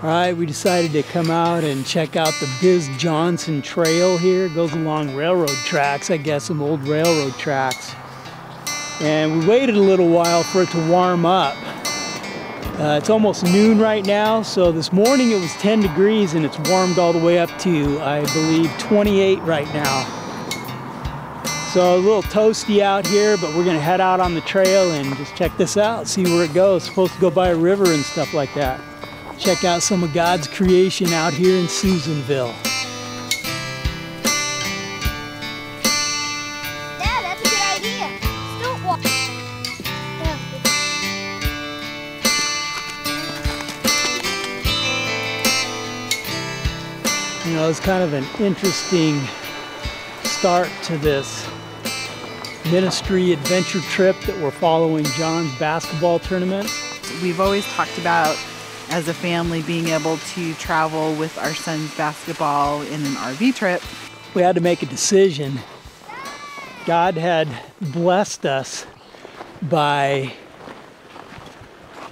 All right, we decided to come out and check out the Biz Johnson trail here. It goes along railroad tracks, I guess, some old railroad tracks. And we waited a little while for it to warm up. It's almost noon right now, so this morning it was 10 degrees and it's warmed all the way up to, I believe, 28 right now. So a little toasty out here, but we're gonna head out on the trail and just check this out, see where it goes. It's supposed to go by a river and stuff like that. Check out some of God's creation out here in Susanville. Dad, that's a good idea. Don't walk. You know, it's kind of an interesting start to this ministry adventure trip that we're following John's basketball tournament. We've always talked about, as a family, being able to travel with our son's basketball in an RV trip. We had to make a decision. God had blessed us by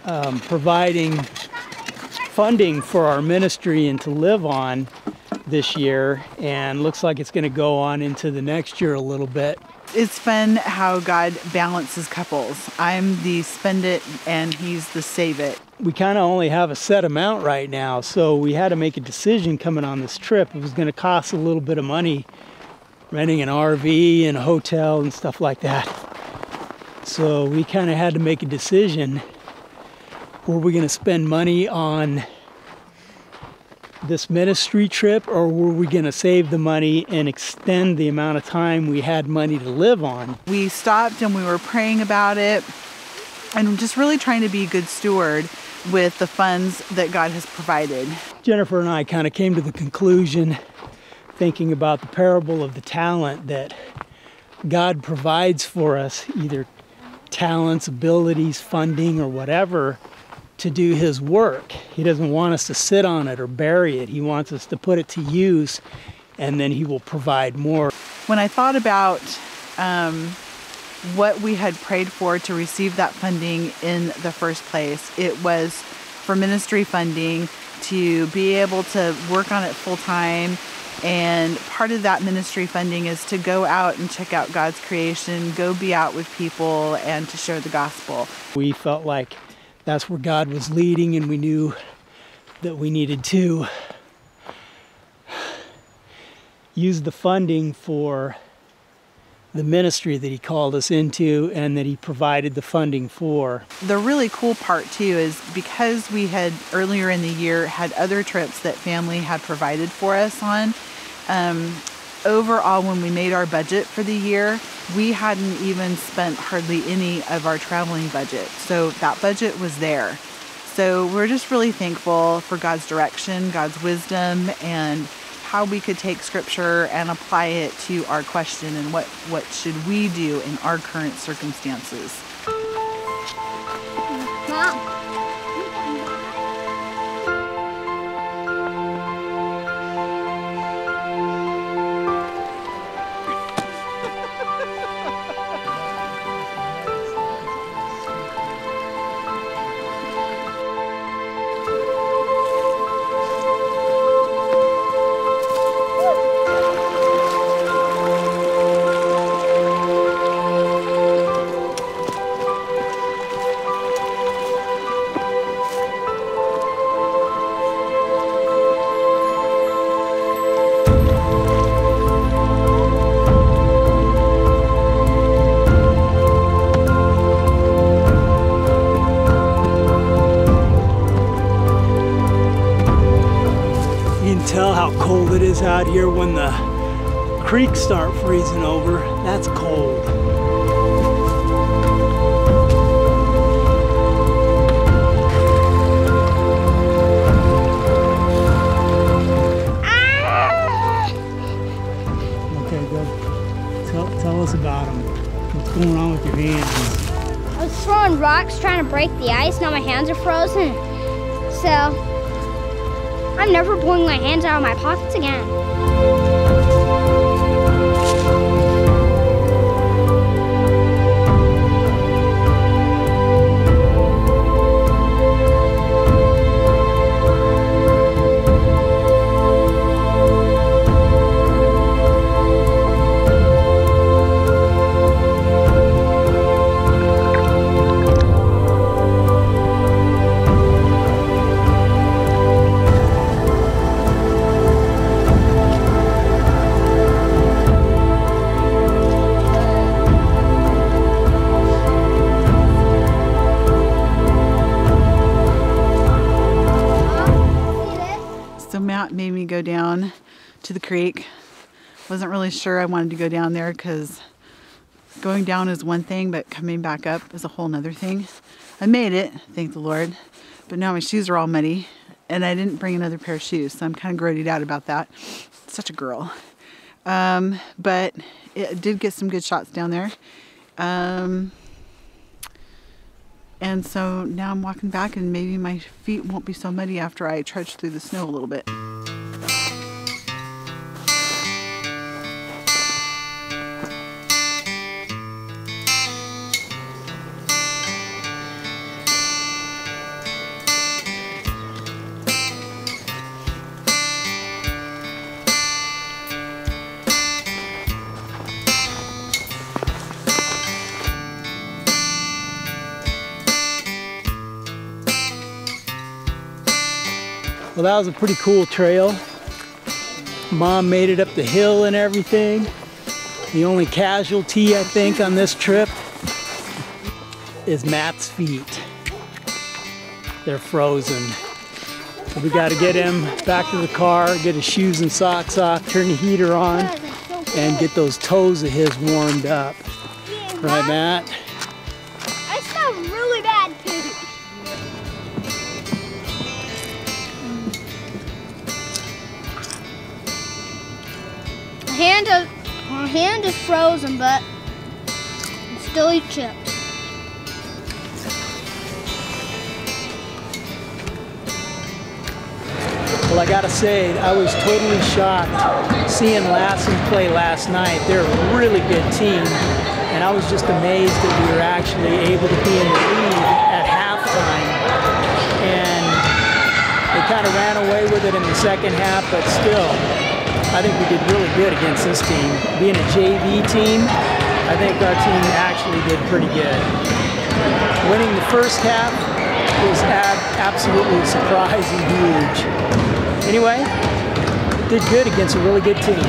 providing funding for our ministry and to live on this year, and looks like it's going to go on into the next year a little bit. It's fun how God balances couples. I'm the spend it and he's the save it. We kind of only have a set amount right now, so we had to make a decision coming on this trip. It was going to cost a little bit of money renting an RV and a hotel and stuff like that. So we kind of had to make a decision. Were we going to spend money on this ministry trip, or were we going to save the money and extend the amount of time we had money to live on? We stopped and we were praying about it and just really trying to be a good steward with the funds that God has provided. Jennifer and I kind of came to the conclusion, thinking about the parable of the talent, that God provides for us either talents, abilities, funding, or whatever to do His work. He doesn't want us to sit on it or bury it. He wants us to put it to use, and then He will provide more. When I thought about what we had prayed for to receive that funding in the first place, it was for ministry funding to be able to work on it full time. And part of that ministry funding is to go out and check out God's creation, go be out with people, and to share the gospel. We felt like that's where God was leading, and we knew that we needed to use the funding for the ministry that He called us into and that He provided the funding for. The really cool part too is because we had earlier in the year had other trips that family had provided for us on, overall when we made our budget for the year, we hadn't even spent hardly any of our traveling budget. So that budget was there. So we're just really thankful for God's direction, God's wisdom, and how we could take scripture and apply it to our question and what should we do in our current circumstances. Mom. Tell how cold it is out here when the creeks start freezing over. That's cold. Okay, good. Tell us about them. What's going on with your hands? I was throwing rocks trying to break the ice. Now my hands are frozen. So I'm never pulling my hands out of my pockets again. Matt made me go down to the creek. Wasn't really sure I wanted to go down there because going down is one thing, but coming back up is a whole nother thing. I made it, thank the Lord, but now my shoes are all muddy and I didn't bring another pair of shoes, so I'm kind of grodied out about that. Such a girl. But it did get some good shots down there. And so now I'm walking back and maybe my feet won't be so muddy after I trudge through the snow a little bit. Well, that was a pretty cool trail. Mom made it up the hill and everything. The only casualty, I think, on this trip is Matt's feet. They're frozen. So we got to get him back to the car, get his shoes and socks off, turn the heater on, and get those toes of his warmed up. Right, Matt? I smell really bad poop. My hand is frozen, but I still eat chips. Well, I gotta say, I was totally shocked seeing Lassen play last night. They're a really good team, and I was just amazed that we were actually able to be in the lead at halftime. And they kind of ran away with it in the second half, but still, I think we did really good against this team. Being a JV team, I think our team actually did pretty good. Winning the first half was absolutely surprising huge. Anyway, did good against a really good team.